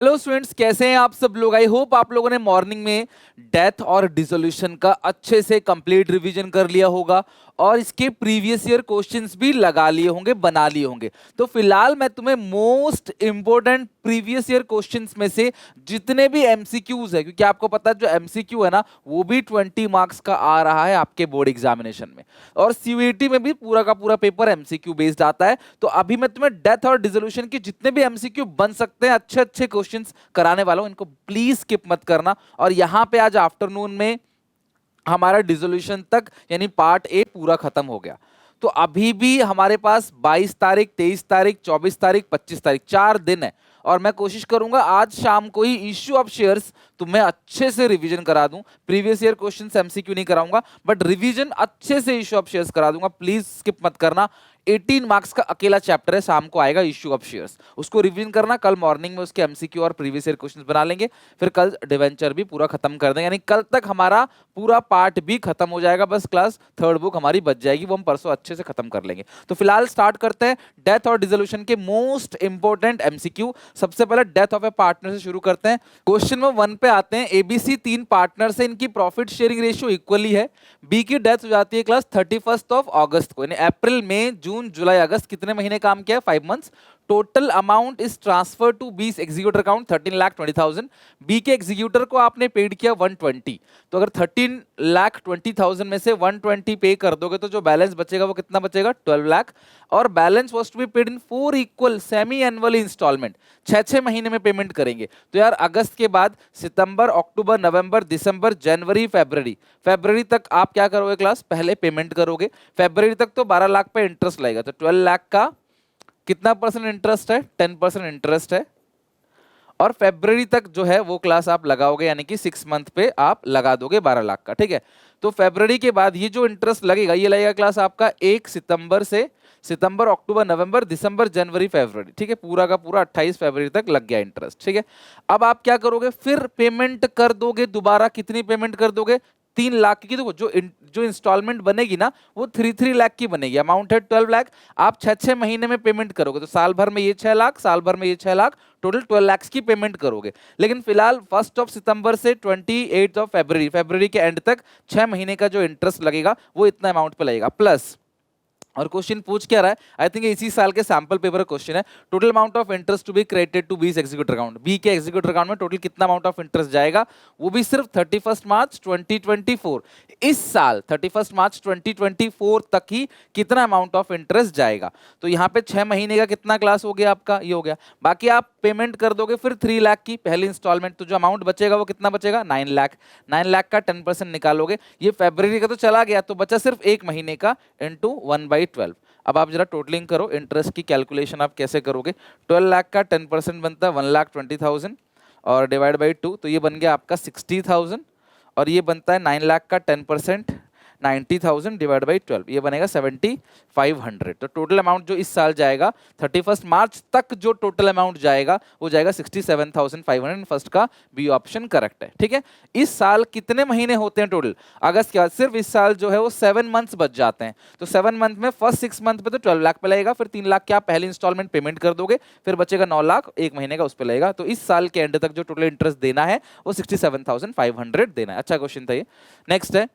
Hello students, कैसे हैं आप सब लोग। आई होप आप लोगों ने मॉर्निंग में डेथ और डिसोल्यूशन का अच्छे से कंप्लीट रिवीजन कर लिया होगा और इसके प्रीवियस ईयर क्वेश्चंस भी लगा लिए होंगे, बना लिए होंगे। तो फिलहाल मैं तुम्हें most important previous year questions में से जितने भी एमसीक्यूज है, क्योंकि आपको पता है जो एमसीक्यू है ना वो भी 20 मार्क्स का आ रहा है आपके बोर्ड एग्जामिनेशन में, और सीयूईटी में भी पूरा का पूरा पेपर एमसीक्यू बेस्ड आता है। तो अभी मैं तुम्हें डेथ और डिसोल्यूशन के जितने भी एमसीक्यू बन सकते हैं अच्छे अच्छे क्वेश्चंस कराने वाला हूं, इनको प्लीज स्किप मत करना। और यहां पे आज आफ्टरनून में हमारा डिसोल्यूशन तक यानी पार्ट ए पूरा खत्म हो गया। तो अभी भी हमारे पास 22 तारीख, 23 तारीख, 24 तारीख, 25 तारीख 4 दिन है, और मैं कोशिश करूंगा आज शाम को ही इश्यू ऑफ शेयर्स तुम्हें अच्छे से रिवीजन करा दूं। प्रीवियस ईयर क्वेश्चंस एमसीक्यू नहीं कराऊंगा, बट रिवीजन अच्छे से इश्यू ऑफ शेयर्स करा दूंगा। प्लीज स्किप मत करना। 18 मार्क्स का अकेला चैप्टर है, शाम को आएगा इश्यू ऑफ शेयर्स, उसको रिवीजन करना। कल मॉर्निंग में उसके एमसीक्यू और प्रीवियस ईयर क्वेश्चंस बना लेंगे, फिर कल डिवेंचर भी पूरा खत्म कर देंगे, यानी कल तक हमारा पूरा पार्ट भी खत्म हो जाएगा। बस क्लास थर्ड बुक हमारी बच जाएगी, वो हम परसों अच्छे से खत्म कर लेंगे। तो फिलहाल स्टार्ट करते हैं डेथ और डिसोल्यूशन के मोस्ट इंपॉर्टेंट एमसीक्यू। सबसे पहले डेथ ऑफ ए पार्टनर से शुरू करते हैं। क्वेश्चन नंबर 1 पे आते हैं। एबीसी 3 पार्टनर से, इनकी प्रॉफिट शेयरिंग रेशियो इक्वली है। बी की डेथ हो जाती है क्लास 31 ऑफ अगस्त को, यानी अप्रैल मई जून जुलाई अगस्त कितने महीने काम किया है, 5 months. Total amount is transfer to be executor account 13,20,000। बी के एग्जीक्यूटर को आपने पेड किया 120, तो अगर 13,20,000 में से 120 पे कर दोगे तो जो बैलेंस बचेगा वो कितना बचेगा, 12 लाख। और balance was to be paid in 4 equal semi annual instalment, 6 महीने में पेमेंट करेंगे। तो यार अगस्त के बाद सितंबर, अक्टूबर, नवंबर, दिसंबर, जनवरी, फरवरी तक आप क्या करोगे क्लास, पहले पेमेंट करोगे। फरवरी तक तो 12 लाख पे इंटरेस्ट लगेगा, तो 12 लाख का कितना परसेंट इंटरेस्ट है, 10% इंटरेस्ट है। और फरवरी तक जो है वो क्लास आप लगाओगे, यानी कि 6 मंथ पे आप लगा दोगे 12 लाख का, ठीक है। तो फरवरी के बाद ये जो इंटरेस्ट लगेगा ये लगेगा क्लास आपका 1 सितंबर से, सितंबर, अक्टूबर, नवंबर, दिसंबर, जनवरी, फरवरी, ठीक है। पूरा का पूरा 28 फरवरी तक लग गया इंटरेस्ट, ठीक है। अब आप क्या करोगे, फिर पेमेंट कर दोगे दोबारा। कितनी पेमेंट कर दोगे, 3 लाख की। देखो जो इंस्टॉलमेंट बनेगी ना वो 3 लाख की बनेगी। अमाउंट है 12 लाख, आप 6 महीने में पेमेंट करोगे, तो साल भर में ये 6 लाख, साल भर में ये 6 लाख, टोटल 12 लाख की पेमेंट करोगे। लेकिन फिलहाल 1 सितंबर से 28 फरवरी के एंड तक 6 महीने का जो इंटरेस्ट लगेगा वो इतना अमाउंट पे लगेगा प्लस। और क्वेश्चन पूछ क्या रहा है, आई थिंक इसी साल के सैंपल पेपर क्वेश्चन है। Total amount of interest to be credited to B's executor account, B के एग्जीक्यूटर अकाउंट में टोटल कितना अमाउंट ऑफ इंटरेस्ट जाएगा, वो भी सिर्फ 31 मार्च 2024, इस साल 31 मार्च 2024 तक ही कितना अमाउंट ऑफ इंटरेस्ट जाएगा। तो यहाँ पे 6 महीने का कितना क्लास हो गया आपका, ये हो गया। बाकी आप पेमेंट कर दोगे फिर 3 लाख की पहली इंस्टॉलमेंट, तो जो अमाउंट बचेगा वो कितना बचेगा, 9 लाख। 9 लाख का 10% निकालोगे, ये फरवरी का तो चला गया, तो बचा सिर्फ 1 महीने का इंटू 1/12। अब आप जरा टोटलिंग करो, इंटरेस्ट की कैलकुलेशन आप कैसे करोगे। 12 लाख का 10% बनता है 1,20,000 और डिवाइड बाई 2, तो ये बन गया आपका 60,000। और ये बनता है 9 लाख का 10% 90,000 डिवाइड बाई 12, ये बनेगा 7,500। तो टोटल अमाउंट जो इस साल जाएगा 31 मार्च तक जो टोटल अमाउंट जाएगा वो जाएगा 67,500। फर्स्ट का बी ऑप्शन करेक्ट है, ठीक है। इस साल कितने महीने होते हैं टोटल, अगस्त के बाद सिर्फ इस साल जो है वो 7 मंथ्स बच जाते हैं। तो 7 मंथ में फर्स्ट 6 मंथ पे तो 12 लाख पे लगेगा, फिर 3 लाख के आप पहले इंस्टॉलमेंट पेमेंट कर दोगे, फिर बचेगा 9 लाख 1 महीने का उस पर लगेगा। तो इस साल के एंड तक जो टोटल इंटरेस्ट देना है वो 67,500 देना है। अच्छा क्वेश्चन था ये। नेक्स्ट है,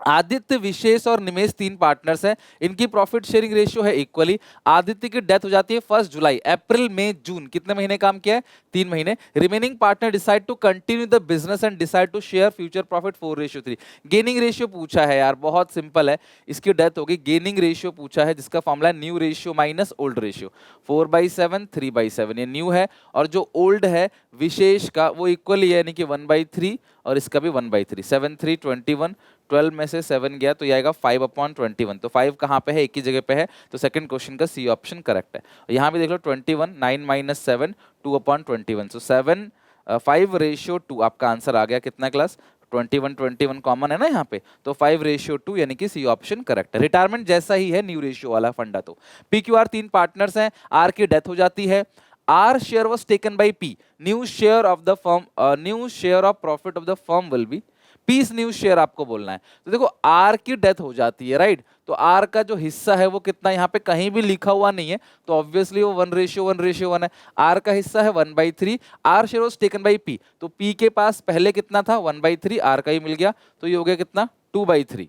आदित्य, विशेष और निमेश 3 पार्टनर्स हैं, इनकी प्रॉफिट शेयरिंग रेशियो है इक्वली। आदित्य की डेथ हो जाती है 1 जुलाई, अप्रैल मई जून कितने महीने काम किया है, 3 महीने। Remaining partner decide to continue the business and decide to share future profit 4:3। Gaining ratio पूछा है यार, बहुत सिंपल है, इसकी डेथ होगी। गेनिंग रेशियो पूछा है जिसका फॉर्मूला है new ratio minus old ratio, 4/7 3/7, ये न्यू है। और जो ओल्ड है विशेष का वो इक्वली है, यानी कि 1/3, और इसका भी 1/3, 7 3 21, 12 में से 7 गया तो ये आएगा 5/21। तो 5 कहाँ पे है, एक ही जगह पे है, तो सेकंड क्वेश्चन का सी ऑप्शन करेक्ट है। यहाँ भी देख लो 21, 9 - 7 2/21, सो 7 5:2 आपका आंसर आ गया। कितना क्लास, 21 कॉमन है ना यहाँ पे, तो 5:2 यानी कि सी ऑप्शन करेक्ट है। रिटायरमेंट जैसा ही है न्यू रेशियो वाला फंडा। तो PQR 3 पार्टनर्स हैं, आर की डेथ हो जाती है, R share was taken by P, new share of the firm, new share of profit of the firm will be, P's new share आपको बोलना है। तो देखो आर की डेथ हो जाती है, राइट, तो आर का जो हिस्सा है वो कितना, यहाँ पे कहीं भी लिखा हुआ नहीं है, तो ऑब्वियसली वो 1:1:1 है। आर का हिस्सा है 1/3, R share was taken by P, तो पी के पास पहले कितना था 1/3, आर का ही मिल गया, तो ये हो गया कितना 2/3।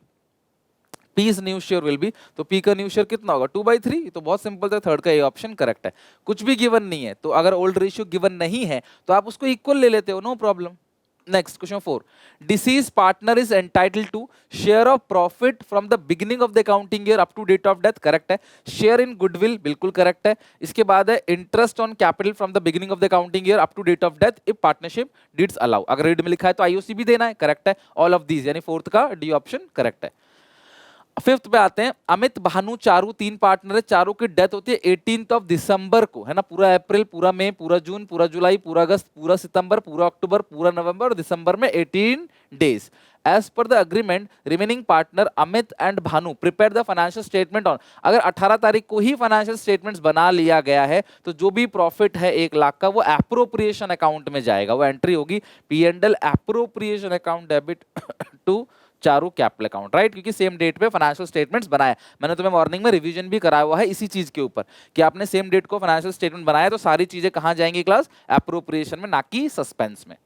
P's new share will be, तो पी का न्यू शेयर कितना होगा 2/3, तो बहुत सिंपल था, थर्ड का ये ऑप्शन करेक्ट है। कुछ भी गिवन नहीं है, तो अगर ओल्ड रेशियो गिवन नहीं है तो आप उसको इक्वल ले लेते हो, no problem. Next question 4, deceased partner is entitled to share of profit from the beginning of the accounting year up to date of death, correct है। शेयर इन गुडविल, बिल्कुल करेक्ट है। इसके बाद है interest on capital from the beginning of the accounting year up to date of death if partnership deeds allow, अगर deed में लिखा है तो आईओसी भी देना है, करेक्ट है। ऑल ऑफ दीज, यानी फोर्थ का डी ऑप्शन करेक्ट है। फिफ्थ पे आते हैं, अमित, भानु, चारू, तीन पार्टनर है, चारों की डेथ होती है 18 दिसंबर को, है ना। पूरा अप्रैल, पूरा मई, पूरा जून, पूरा जुलाई, पूरा अगस्त, पूरा सितंबर, पूरा अक्टूबर, पूरा नवंबर और दिसंबर में 18 days. As per the agreement remaining partner Amit and Bhanu prepare the financial statement on, अगर 18 तारीख को ही फाइनेंशियल स्टेटमेंट्स बना लिया गया है तो जो भी प्रॉफिट है 1 लाख का वो एप्रोप्रिएशन अकाउंट में जाएगा, वो एंट्री होगी P&L appropriation account debit to Charu capital account, right, क्योंकि सेम डेट पे फाइनेंशियल स्टेटमेंट्स बनाया। मैंने तुम्हें मॉर्निंग में रिवीजन भी कराया हुआ है इसी चीज के ऊपर कि आपने सेम डेट को फाइनेंशियल स्टेटमेंट बनाया तो सारी चीजें कहां जाएंगी क्लास, एप्रोप्रिएशन में, ना कि सस्पेंस में।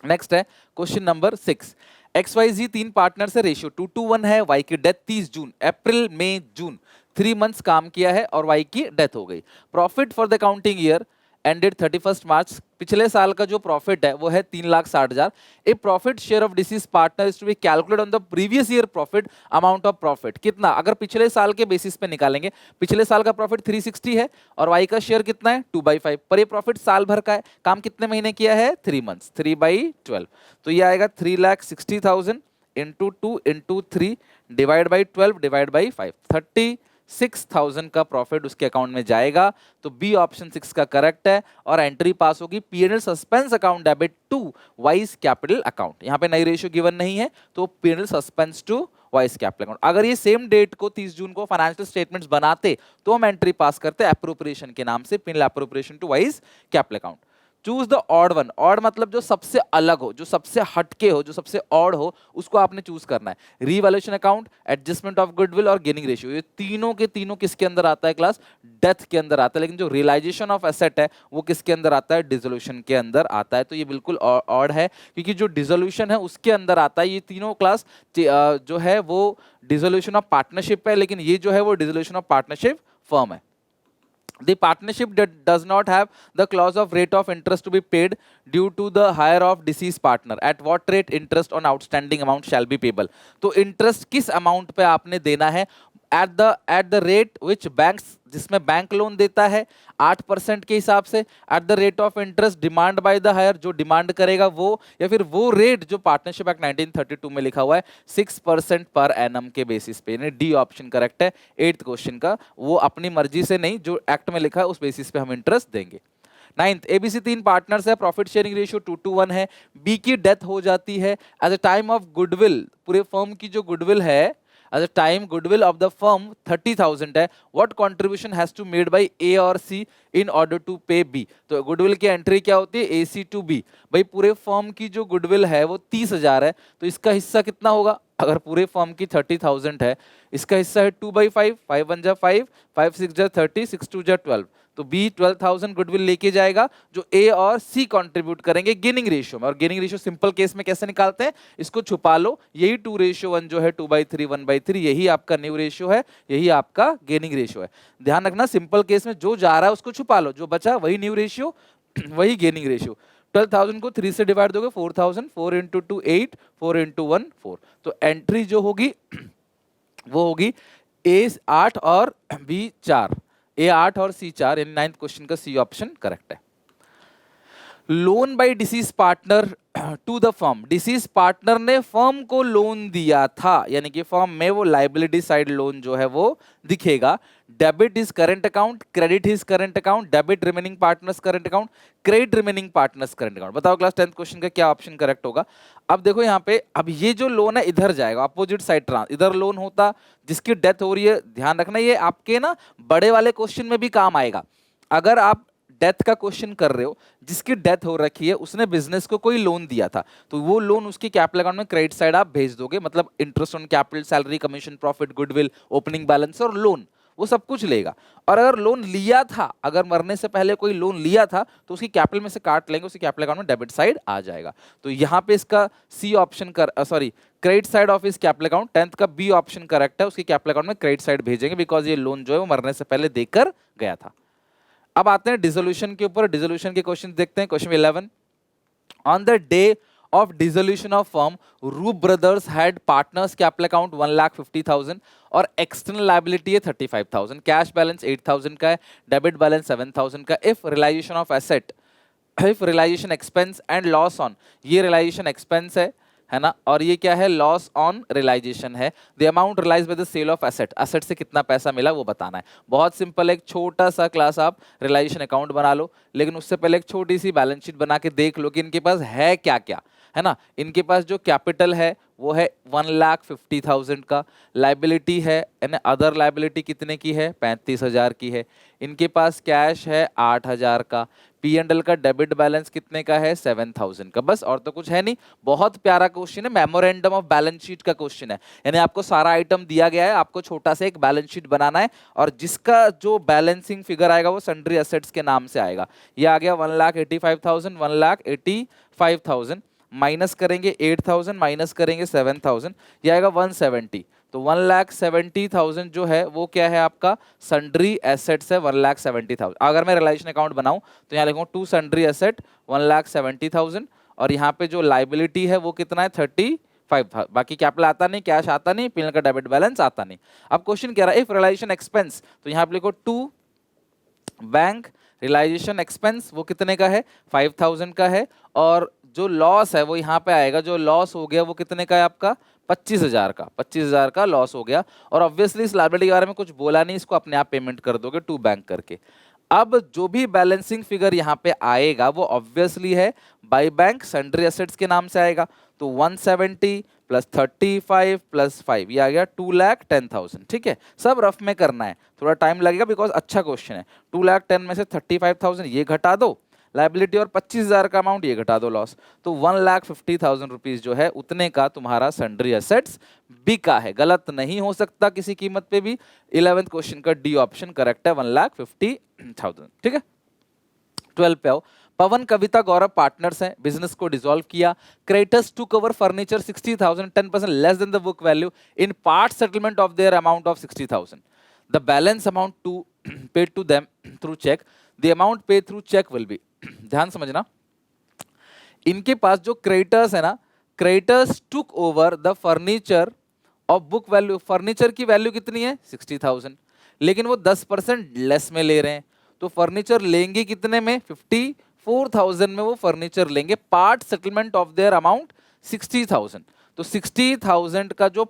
नेक्स्ट है क्वेश्चन नंबर 6, XYZ तीन पार्टनर से रेशियो 2:1 है, Y की डेथ 30 जून, अप्रैल मई जून 3 मंथ्स काम किया है और Y की डेथ हो गई। Profit for the accounting year ended 31 March, पिछले साल का जो प्रॉफिट है वो है 3,60,000। A profit share of deceased partner is to be calculate on the previous year profit amount of profit, कितना, अगर पिछले साल के बेसिस पे निकालेंगे, पिछले साल का प्रॉफिट 360 है और वाई का शेयर कितना है 2/5, पर ये प्रॉफिट साल भर का है, काम कितने महीने किया है 3 मंथ्स, 3/12, तो ये आएगा 3,60,000 into 2 into 3 divide by 12 divide by 5, 36,000 का प्रॉफिट उसके अकाउंट में जाएगा, तो बी ऑप्शन 6 का करेक्ट है और एंट्री पास होगी P&L suspense account debit to wise capital account. यहां पे नई रेशियो गिवन नहीं है तो P&L suspense to wise capital account. अगर ये सेम डेट को 30 जून को फाइनेंशियल स्टेटमेंट्स बनाते तो हम एंट्री पास करते एप्रोप्रिएशन के नाम से, P&L appropriation to wise capital account. Choose the odd one, odd मतलब जो सबसे अलग हो, जो सबसे हटके हो, जो सबसे ऑड हो, उसको आपने चूज करना है। Revaluation account, adjustment of goodwill और गेनिंग रेशियो, ये तीनों के तीनों किसके अंदर आता है क्लास, डेथ के अंदर आता है, लेकिन जो रियलाइजेशन ऑफ एसेट है वो किसके अंदर आता है, डिसोल्यूशन के अंदर आता है, तो ये बिल्कुल ऑड है क्योंकि जो डिसोल्यूशन है उसके अंदर आता है। ये तीनों क्लास जो है वो डिसोल्यूशन ऑफ पार्टनरशिप है, लेकिन ये जो है वो डिसोल्यूशन ऑफ पार्टनरशिप फर्म है। The partnership that does not have the clause of rate of interest to be paid due to the hire of deceased partner. At what rate interest on outstanding amount shall be payable? तो interest किस amount पे आपने देना है, at the rate which banks, जिसमें bank loan देता है 8% के हिसाब से, at the rate of interest demand by the higher, जो डिमांड करेगा वो, या फिर वो रेट जो पार्टनरशिप एक्ट 1932 में लिखा हुआ है 6% पर एनम के बेसिस पे, यानी डी ऑप्शन करेक्ट है 8th क्वेश्चन का। वो अपनी मर्जी से नहीं, जो एक्ट में लिखा है उस बेसिस पे हम इंटरेस्ट देंगे। 9th, एबीसी तीन पार्टनर्स है, प्रॉफिट शेयरिंग रेशियो 2:1 है, बी की डेथ हो जाती है eight the time of goodwill, पूरे फर्म की जो गुडविल है at the time goodwill of the firm 30,000 है, what contribution has to made by A और C in order to pay B? तो गुडविल की एंट्री क्या होती है AC to B, भाई पूरे फर्म की जो गुडविल है वो 30,000 है, तो इसका हिस्सा कितना होगा, अगर पूरे फर्म की 30,000 है, इसका हिस्सा है 2/5, 5 1 जा 5, 5 6 जा 30, 6 2 जा 12, तो B 12,000 गुडविल लेके जाएगा, जो A और C कंट्रीब्यूट करेंगे गेनिंग रेशियो में। और गेनिंग रेशियो सिंपल केस में कैसे निकालते हैं, इसको छुपा लो, यही 2:1 जो है 2/3 1/3, यही आपका न्यू रेशियो है, यही आपका गेनिंग रेशियो है। ध्यान रखना सिंपल केस में जो जा रहा है उसको छुपा लो, जो बचा वही न्यू रेशियो वही गेनिंग रेशियो। 12,000 को 3 से डिवाइड दोगे 4,000, 4 इंटू 2 8, 4 इंटू 1 4, तो एंट्री जो होगी वो होगी A 8 और B 4, A 8 और C 4, यानी 9th क्वेश्चन का C ऑप्शन करेक्ट है। Loan by deceased partner to the firm, deceased partner ने फर्म को लोन दिया था, यानी कि फर्म में वो लाइबिलिटी साइड लोन जो है वो दिखेगा। Debit is current account, credit is current account, debit remaining partners current account, credit remaining partners current account. बताओ क्लास 10th क्वेश्चन का क्या ऑप्शन करेक्ट होगा। अब देखो यहाँ पे, अब ये जो लोन है इधर जाएगा, अपोजिट साइड ट्रांस, इधर लोन होता जिसकी डेथ हो रही है, ध्यान रखना ये आपके ना बड़े वाले क्वेश्चन में भी काम आएगा। अगर आप डेथ का क्वेश्चन कर रहे हो, जिसकी डेथ हो रखी है उसने बिजनेस को कोई लोन दिया था, तो वो लोन उसकी कैपिटल अकाउंट में क्रेडिट साइड आप भेज दोगे, मतलब interest on capital, salary, commission, profit, goodwill, opening balance और लोन, वो सब कुछ लेगा। और अगर लोन लिया था, अगर मरने से पहले कोई लोन लिया था, तो उसकी कैपिटल में से काट लेंगे, उसकी कैपिटल अकाउंट में डेबिट साइड आ जाएगा। तो यहां पे इसका C option credit side of इस कैपिटल अकाउंट, 10th का बी ऑप्शन करेक्ट है, उसकी कैपिटल अकाउंट में क्रेडिट साइड भेजेंगे, बिकॉज ये लोन जो है वो मरने से पहले देकर गया था। अब आते हैं डिसोल्यूशन के ऊपर। डिसोल्यूशन के क्वेश्चन देखते हैं। Question 11, on the day of dissolution of firm, Roop Brothers had partners capital account 1,50,000 और external liability है 35,000, कैश बैलेंस 8,000 का है, डेबिट बैलेंस 7,000 का। if realization of asset, if realization expense and loss on, ये realization expense है ना, और ये क्या है, लॉस ऑन रियलाइजेशन है। The amount realise by the sale of asset, asset से कितना पैसा मिला वो बताना है। बहुत सिंपल, एक छोटा सा क्लास आप रियलाइजेशन अकाउंट बना लो, लेकिन उससे पहले एक छोटी सी बैलेंस शीट बना के देख लो कि इनके पास है क्या क्या, है ना। इनके पास जो कैपिटल है वो है 1,50,000 का, लाइबिलिटी है अदर लाइबिलिटी कितने की है, 35,000 की है। इनके पास कैश है 8,000 का, पी एंड एल का डेबिट बैलेंस कितने का है, 7,000 का, बस और तो कुछ है नहीं। बहुत प्यारा क्वेश्चन है, मेमोरेंडम ऑफ बैलेंस शीट का क्वेश्चन है, यानी आपको सारा आइटम दिया गया है, आपको छोटा सा एक बैलेंस शीट बनाना है, और जिसका जो बैलेंसिंग फिगर आएगा वो सन्ड्री एसेट्स के नाम से आएगा। ये आ गया 1,85,000, 1,85,000 माइनस करेंगे 8,000, माइनस करेंगे 7,000, ये आएगा 170। तो 1,70,000 जो है वो क्या है आपका, सन्ड्री एसेट्स है 1,70,000। अगर मैं रियलाइजेशन अकाउंट बनाऊं तो यहाँ लिखूंगा टू सन्ड्री एसेट 1,70,000, और यहाँ पे जो लाइबिलिटी है वो कितना है 35,000। बाकी कैपिटल आता नहीं, कैश आता नहीं, पीएनएल का डेबिट बैलेंस आता नहीं। अब क्वेश्चन कह रहा है इफ रियलाइजेशन एक्सपेंस, तो यहाँ पे लिखो टू बैंक रियलाइजेशन एक्सपेंस, वो कितने का है, 5,000 का है, और जो लॉस है वो यहाँ पे आएगा, जो लॉस हो गया वो कितने का है आपका, 25,000 का, 25,000 का लॉस हो गया। और ऑब्वियसली इस लायबिलिटी के बारे में कुछ बोला नहीं, इसको अपने आप पेमेंट कर दोगे टू बैंक करके। अब जो भी बैलेंसिंग फिगर यहाँ पे आएगा वो ऑब्वियसली है बाय बैंक सन्ड्री एसेट्स के नाम से आएगा। तो 170 प्लस 35 प्लस 5, ये आ गया 2,10,000। ठीक है, सब रफ में करना है, थोड़ा टाइम लगेगा बिकॉज अच्छा क्वेश्चन है। 2,10,000 में से 35,000 ये घटा दो लाइबिलिटी, और 25,000 का अमाउंट ये घटा दो लॉस, तो 1,50,000 रुपीज जो है उतने का तुम्हारा सन्ड्री एसेट्स बिका है। गलत नहीं हो सकता किसी कीमत पे भी। 11th क्वेश्चन का डी ऑप्शन करेक्ट है, 1,50,000। ठीक है, 12 पे आओ। पवन, कविता, गौरव पार्टनर्स हैं, बिजनेस को डिसॉल्व किया। Creditors took over furniture 60,000, 10% less than the book value in part settlement of their amount of 60,000। The balance amount to paid to them through cheque, the amount paid through cheque will be. ध्यान समझना, इनके पास जो creditors है ना, creditors took over the furniture of book value, furniture की value कितनी है 60,000, लेकिन वो 10% लेस में ले रहे हैं, तो फर्नीचर लेंगे कितने में, 54,000 में वो फर्नीचर लेंगे। Part settlement of their amount 60,000, तो 60,000 का जो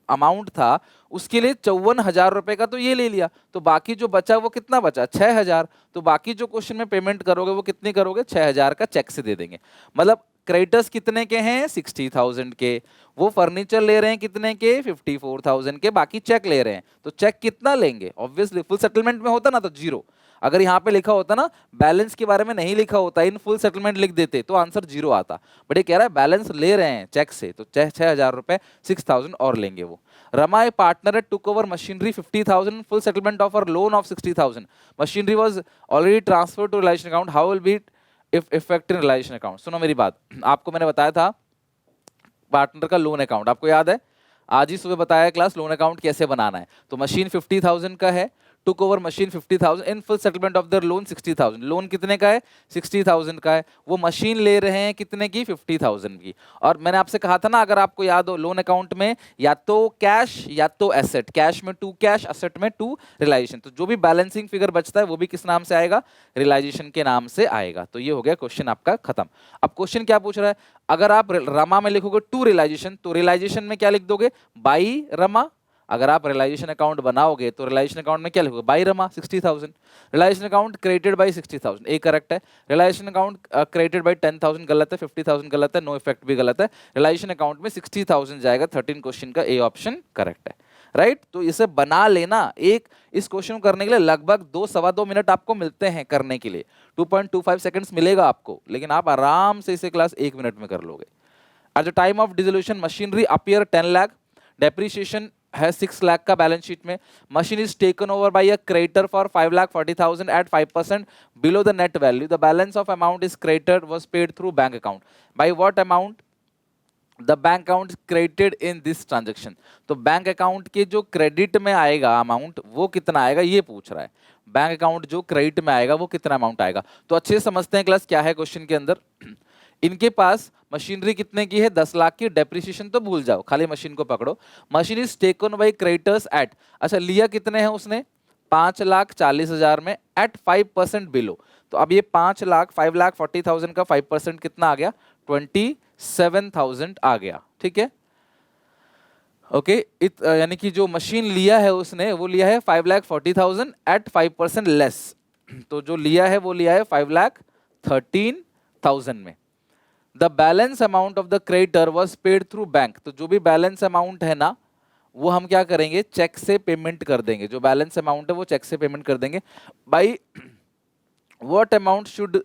अमाउंट था उसके लिए 54,000 रुपए का तो ये ले लिया, तो बाकी जो बचा वो कितना बचा, 6,000। तो बाकी जो क्वेश्चन में पेमेंट करोगे वो कितनी करोगे, 6,000 का चेक से दे देंगे। मतलब क्रेडिटर्स कितने के हैं, 60,000 के, वो फर्नीचर ले रहे हैं कितने के, 54,000 के, बाकी चेक ले रहे हैं, तो चेक कितना लेंगे, ऑब्वियसली फुल सेटलमेंट में होता ना तो जीरो। अगर यहाँ पे लिखा होता ना बैलेंस के बारे में नहीं लिखा होता, इन फुल सेटलमेंट लिख देते तो आंसर जीरो आता, बट ये कह रहा है बैलेंस ले रहे हैं चेक से, तो 6,000 रुपए 6,000 और लेंगे वो। Rama, a partner took over machinery 50,000, full settlement of uh loan of 60,000, machinery was already transfer to realisation account, how will be if effect in realization account. सुनो मेरी बात, आपको मैंने बताया था पार्टनर का लोन अकाउंट, आपको याद है, आज ही सुबह बताया क्लास लोन अकाउंट कैसे बनाना है। तो मशीन 50,000 का है, took over machine 50,000 in full settlement of there loan 60,000, loan कितने का है 60,000 का है, वो मशीन ले रहे हैं कितने की 50,000 की। और मैंने आपसे कहा था ना, अगर आपको याद हो लोन अकाउंट में या तो कैश या तो एसेट, कैश में टू कैश, एसेट में टू रियलाइजेशन, तो जो भी बैलेंसिंग फिगर बचता है वो भी किस नाम से आएगा, रियलाइजेशन के नाम से आएगा। तो ये हो गया क्वेश्चन आपका खत्म। अब क्वेश्चन क्या पूछ रहा है, अगर आप रमा में लिखोगे टू रियलाइजेशन, तो रियलाइजेशन में क्या लिख दोगे, बाई रमा। अगर आप रियलाइजेशन अकाउंट बनाओगे तो रियलाइजेशन अकाउंट में क्या लिखोगे, by Rama 60,000। Realisation account credited by 60,000, A correct है। रियलाइजेशन अकाउंट क्रेडिटेड बाई 10,000 गलत है, 50,000 गलत है, नो इफेक्ट भी गलत है। रियलाइजेशन अकाउंट में 60,000 जाएगा, 13 क्वेश्चन का ए ऑप्शन करेक्ट है। राइट। तो इसे बना लेना, एक इस क्वेश्चन को करने के लिए लगभग 2-2.25 मिनट आपको मिलते हैं करने के लिए, 2.25 सेकंड्स मिलेगा आपको, लेकिन आप आराम से इसे क्लास 1 मिनट में कर लोगे। At the time of dissolution machinery appear 10 lakh, depreciation है 6 लाख का बैलेंस शीट में, machine is taken over by a creditor for 5,40,000 at 5% below the net value, the balance of amount is credited was paid through bank account, by what amount the bank account credited in this transaction. तो bank account के जो credit में आएगा amount वो कितना आएगा ये पूछ रहा है, बैंक अकाउंट जो क्रेडिट में आएगा वो कितना अमाउंट आएगा। तो अच्छे से समझते हैं क्लास क्या है क्वेश्चन के अंदर। इनके पास मशीनरी कितने की है, 10 लाख की, डेप्रिसिएशन तो भूल जाओ, खाली मशीन को पकड़ो। Machine is taken by creditors at, अच्छा लिया कितने हैं उसने, 5,40,000 में, एट 5% बिलो। तो अब ये 5,40,000 का 5% कितना आ गया, 27,000 आ गया, ठीक है। ओके यानी कि जो मशीन लिया है उसने वो लिया है 5,40,000 एट 5% लेस, तो जो लिया है वो लिया है 5,13,000 में। The balance amount of the creditor was paid through bank, तो जो भी बैलेंस अमाउंट है ना वो हम क्या करेंगे, चेक से पेमेंट कर देंगे, जो बैलेंस अमाउंट है वो चेक से पेमेंट कर देंगे। By what amount should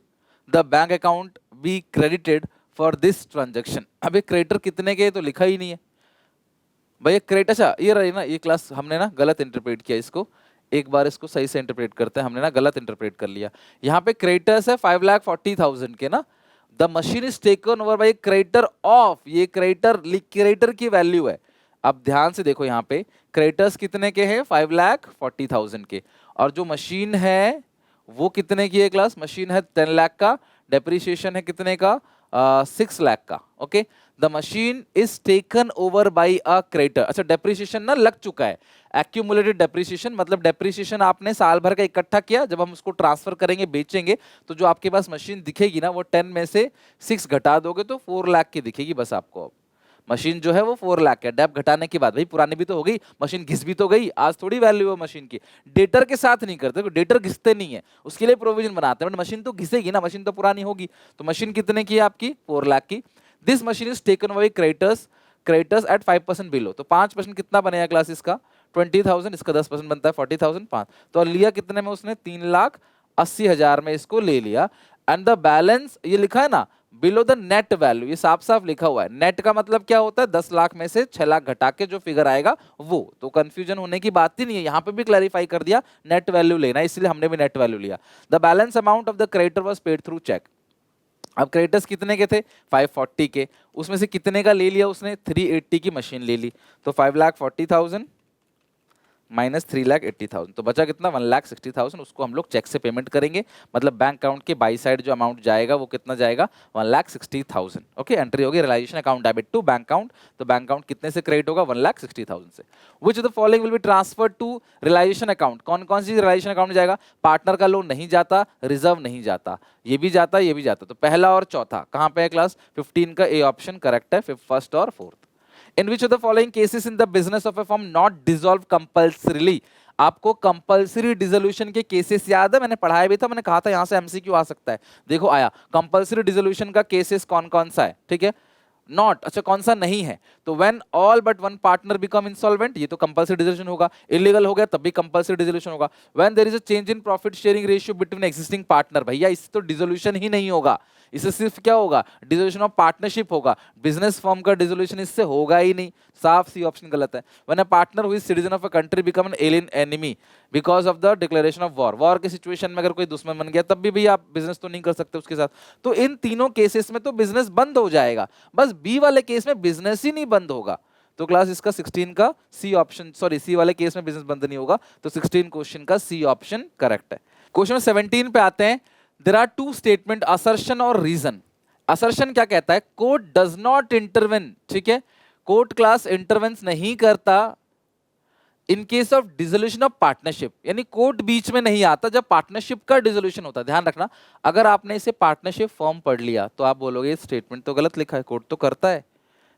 the bank account be credited for this transaction. अब ये क्रेडिटर कितने के तो लिखा ही नहीं है भैया, क्रेडिट, अच्छा ये रही ना, ये क्लास हमने ना गलत इंटरप्रेट किया इसको, एक बार इसको सही से इंटरप्रेट करते हैं, हमने ना गलत इंटरप्रेट कर लिया। यहाँ पे क्रेडिटर्स है 5,40,000 के ना, the machine is taken over bye creditor of, ये क्रेडिटर की वैल्यू है। अब ध्यान से देखो यहाँ पे क्रेडिटर्स कितने के हैं, 5,40,000 के, और जो मशीन है वो कितने की है क्लास, मशीन है 10 लाख का, डेप्रिसिएशन है कितने का, 6 लाख का। Okay, the machine is taken over by a creditor, अच्छा डेप्रिसिएशन ना लग चुका है, एक्यूमुलेटेड डेप्रिसिएशन मतलब डेप्रिसिएशन आपने साल भर का इकट्ठा किया, जब हम उसको ट्रांसफर करेंगे बेचेंगे तो जो आपके पास मशीन दिखेगी ना वो 10 में से 6 घटा दोगे तो 4 लाख की दिखेगी बस आपको। अब मशीन जो है वो 4 लाख है, डेप घटाने के बाद, भाई पुरानी भी तो हो गई मशीन, घिस भी तो गई, आज थोड़ी वैल्यू है मशीन की। डेटर के साथ नहीं करते, डेटर घिसते नहीं है, उसके लिए प्रोविजन बनाते हैं, बट मशीन तो घिसेगी ना, मशीन तो पुरानी होगी। तो मशीन कितने की है आपकी, 4 लाख की। This machine is taken by creditors at 5% below, तो 5% कितना बनेगा क्लास इसका, 20,000, इसका 10% बनता है 40,000, 5, तो लिया कितने में उसने, 3,80,000 में इसको ले लिया। एंड द बैलेंस ये लिखा है ना बिलो द नेट वैल्यू, ये साफ साफ लिखा हुआ है, नेट का मतलब क्या होता है, 10 लाख में से 6 लाख घटा के जो फिगर आएगा वो, तो कंफ्यूजन होने की बात ही नहीं है, यहाँ पे भी क्लैरिफाई कर दिया नेट वैल्यू लेना, इसलिए हमने भी नेट वैल्यू लिया। The balance amount of the creditor was paid through cheque, अब क्रेडिटर्स कितने के थे, 540 के, उसमें से कितने का ले लिया उसने, 380 की मशीन ले ली, तो 5,40,000 माइनस 3,80,000, तो बचा कितना, 1,60,000, उसको हम लोग चेक से पेमेंट करेंगे, मतलब बैंक अकाउंट के बाई साइड जो अमाउंट जाएगा वो कितना जाएगा, 1,60,000। ओके, एंट्री होगी realisation account debit to bank account, तो बैंक अकाउंट कितने से क्रेडिट होगा, 1,60,000 से। Which of the following will be transfer to realisation account, कौन कौन सी रियलाइजेशन अकाउंट में जाएगा, पार्टनर का लोन नहीं जाता, रिजर्व नहीं जाता, ये भी जाता, ये भी जाता, तो पहला और चौथा कहाँ पे है क्लास, 15 का ए ऑप्शन करेक्ट है, फर्स्ट और fourth. In which of the following cases in the business of a firm not dissolve compulsorily, आपको कंपल्सरी डिसोल्यूशन के केसेस याद है, मैंने पढ़ाया भी था, मैंने कहा था यहां से एमसीक्यू आ सकता है, देखो आया कंपल्सरी डिसोल्यूशन का केसेस कौन कौन सा है, ठीक है, नॉट, अच्छा कौन सा नहीं है, तो when all but one partner become insolvent, ये तो कंपल्सरी डिसोल्यूशन होगा, इलीगल हो गया तब भी कंपल्सरी डिसोल्यूशन होगा, when there is a change in profit sharing ratio between existing partner, भैया इससे तो डिसोल्यूशन ही नहीं होगा, इससे सिर्फ क्या होगा, डिसोल्यूशन ऑफ पार्टनरशिप होगा, बिजनेस फर्म का डिसोल्यूशन इससे होगा ही नहीं, साफ सी ऑप्शन गलत है। When a partner who is citizen of a country become an alien enemy because of the declaration of war, war के सिचुएशन में अगर कोई दुश्मन बन गया तब भी भैया आप बिजनेस तो नहीं कर सकते उसके साथ, तो इन तीनों केसेस में तो बिजनेस बंद हो जाएगा, बस बी वाले केस में बिजनेस ही नहीं बंद होगा, तो क्लास इसका 16 का सी ऑप्शन, सॉरी सी वाले केस में बिजनेस बंद नहीं होगा, तो 16 क्वेश्चन का सी ऑप्शन करेक्ट है। क्वेश्चन 17 पे आते हैं, there are two statement, assertion और रीजन। असर्शन क्या कहता है, कोर्ट डज नॉट इंटरवेन, ठीक है, कोर्ट क्लास इंटरवेंस नहीं करता in case of dissolution of partnership, यानी कोर्ट बीच में नहीं आता जब पार्टनरशिप का डिसोल्यूशन होता है। ध्यान रखना, अगर आपने इसे पार्टनरशिप फॉर्म पढ़ लिया तो आप बोलोगे स्टेटमेंट तो गलत लिखा है, कोर्ट तो करता है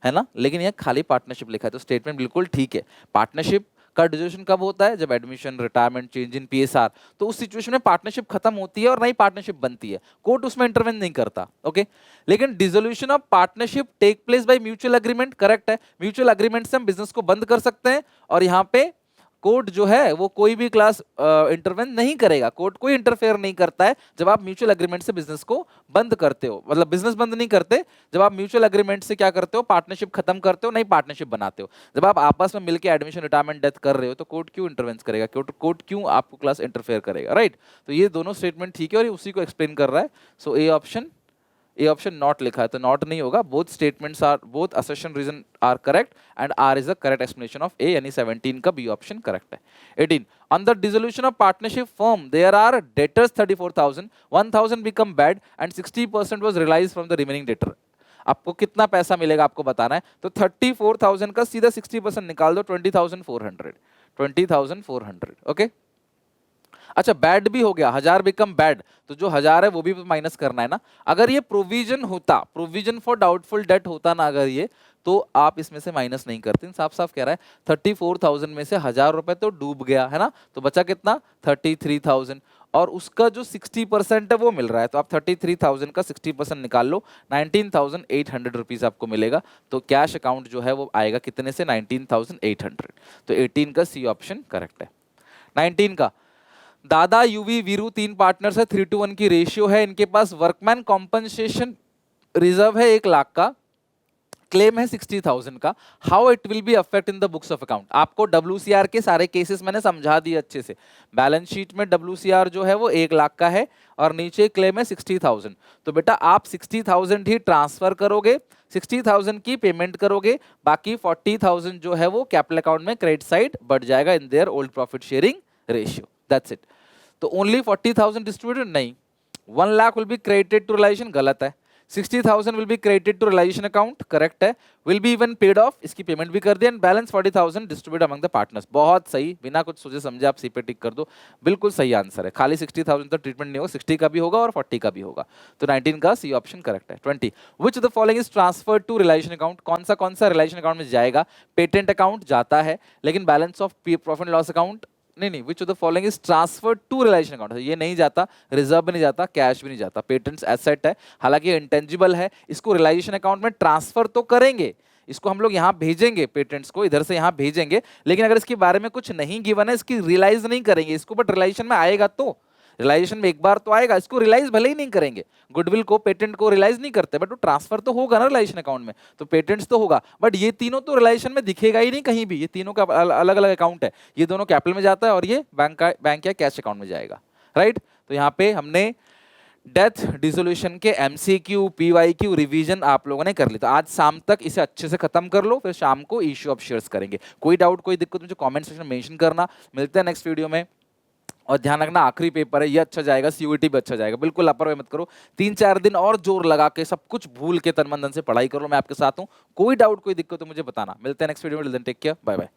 ना, लेकिन यह खाली पार्टनरशिप लिखा है, तो स्टेटमेंट बिल्कुल ठीक है, पार्टनरशिप का डिसोल्यूशन कब होता है? जब admission, retirement, change in PSR, तो उस सिचुएशन में पार्टनरशिप खत्म होती है और नई पार्टनरशिप बनती है, कोर्ट उसमें इंटरवेन नहीं करता। ओके, लेकिन dissolution of partnership take place by mutual agreement, correct है, म्यूचुअल एग्रीमेंट से हम बिजनेस को बंद कर सकते हैं और यहाँ पे कोर्ट जो है वो कोई भी क्लास इंटरवेन नहीं करेगा, कोर्ट कोई इंटरफेयर नहीं करता है जब आप म्यूचुअल एग्रीमेंट से बिजनेस को बंद करते हो, मतलब बिजनेस बंद नहीं करते, जब आप म्यूचुअल एग्रीमेंट से क्या करते हो, पार्टनरशिप खत्म करते हो, नई पार्टनरशिप बनाते हो। जब आप आपस में मिलकर एडमिशन, रिटायरमेंट, डेथ कर रहे हो तो कोर्ट क्यों इंटरवेंस करेगा, कोर्ट क्यों आपको क्लास इंटरफेयर करेगा, राइट? तो ये दोनों स्टेटमेंट ठीक है और ये उसी को एक्सप्लेन कर रहा है। सो ए ऑप्शन नॉट लिखा है तो नॉट नहीं होगा, both statements are, both assertion reason are correct and R is the correct explanation of A, यानी 17 का बी ऑप्शन करेक्ट है। 18, on the dissolution of partnership firm there are debtors 34,000, 1,000 become bad and 60% was realized from the remaining debtor। आपको कितना पैसा मिलेगा आपको बताना है, तो 34,000 का सीधा 60% निकाल दो, 20,400, 20,400। ओके, अच्छा बैड भी हो गया, 1000 बिकम बैड, तो जो 1000 है वो भी माइनस करना है ना। अगर ये प्रोविजन होता, प्रोविजन फॉर डाउटफुल डेट होता ना अगर ये, तो आप इसमें से माइनस नहीं करते। साफ साफ कह रहा है 34,000 में से 1000 रुपए तो डूब गया है ना, तो बचा कितना, 33,000, और उसका जो 60% है वो मिल रहा है, तो आप 33,000 का 60% निकाल लो, 19,800 रुपीज आपको मिलेगा। तो कैश अकाउंट जो है वो आएगा कितने से, 19,800। तो 18 का सी ऑप्शन करेक्ट है। 19 का, दादा, यूवी, वीरू 3 पार्टनर्स है, 3:1 की रेशियो है, इनके पास वर्कमैन कॉम्पनसेशन रिजर्व है 1 लाख का, क्लेम है 60,000 का, how it will be affect in the books of account. आपको WCR के सारे केसेस मैंने समझा दिए अच्छे से। बैलेंस शीट में WCR जो है वो 1 लाख का है और नीचे क्लेम है 60,000, तो बेटा आप 60,000 ही ट्रांसफर करोगे, 60,000 की पेमेंट करोगे, बाकी 40,000 जो है वो कैपिटल अकाउंट में क्रेडिट साइड बढ़ जाएगा in their old profit sharing ratio, that's it. तो ओनली 40,000 डिस्ट्रीब्यूटेड, नहीं, 1 lakh will be credited to realization, गलत है, 60,000 will be credited to realization account, correct है, will be even paid off, इसकी payment भी कर दिया, and balance 40,000 distribute among the partners. बहुत सही, बिना कुछ सोचे समझे आप सी पे टिक कर दो, बिल्कुल सही आंसर है। खाली 60,000 तो ट्रीटमेंट नहीं होगा, 60 का भी होगा और 40 का भी होगा, तो 19 का सी ऑप्शन करेक्ट है। 20, which of the following is transferred to realization account, कौन सा रिलाइजेशन अकाउंट में जाएगा, पेटेंट अकाउंट जाता है, लेकिन balance of profit and loss account नहीं, which of the following is transferred to realization account, ये नहीं जाता, रिजर्व भी नहीं जाता, कैश भी नहीं जाता, पेटेंट्स एसेट है, हालांकि इंटेंजिबल है, इसको रिलाइजेशन अकाउंट में ट्रांसफर तो करेंगे, इसको हम लोग यहाँ भेजेंगे, पेटेंट्स को इधर से यहाँ भेजेंगे, लेकिन अगर इसके बारे में कुछ नहीं गिवन है, इसकी रियलाइज नहीं करेंगे इसको, बट रिलाइजेशन में आएगा, तो रिलाइजेशन में एक बार तो आएगा, इसको रियलाइज भले ही नहीं करेंगे, गुडविल को, पेटेंट को रियलाइज नहीं करते, बट वो ट्रांसफर तो होगा ना रिलाइजेशन अकाउंट में, तो पेटेंट्स तो होगा, बट ये तीनों तो रिलाइजेशन में दिखेगा ही नहीं कहीं भी, ये तीनों का अलग अलग अकाउंट है, ये दोनों कैपिटल में जाता है और ये बैंक या कैश अकाउंट में जाएगा, राइट। तो यहाँ पे हमने डेथ डिसोल्यूशन के MCQ, PYQ रिवीजन आप लोगों ने कर ली, तो आज शाम तक इसे अच्छे से खत्म कर लो, फिर शाम को इश्यू ऑफ शेयर्स करेंगे। कोई डाउट, कोई दिक्कत मुझे कमेंट सेक्शन में मेंशन करना। मिलते हैं नेक्स्ट वीडियो में, और ध्यान रखना आखिरी पेपर है, ये अच्छा जाएगा, CUET भी अच्छा जाएगा, बिल्कुल लापरवाही मत करो, 3-4 दिन और जोर लगा के सब कुछ भूल के तन मन धन से पढ़ाई करो, मैं आपके साथ हूँ। कोई डाउट, कोई दिक्कत तो मुझे बताना। मिलते हैं नेक्स्ट वीडियो में, टेक केयर, बाय बाय।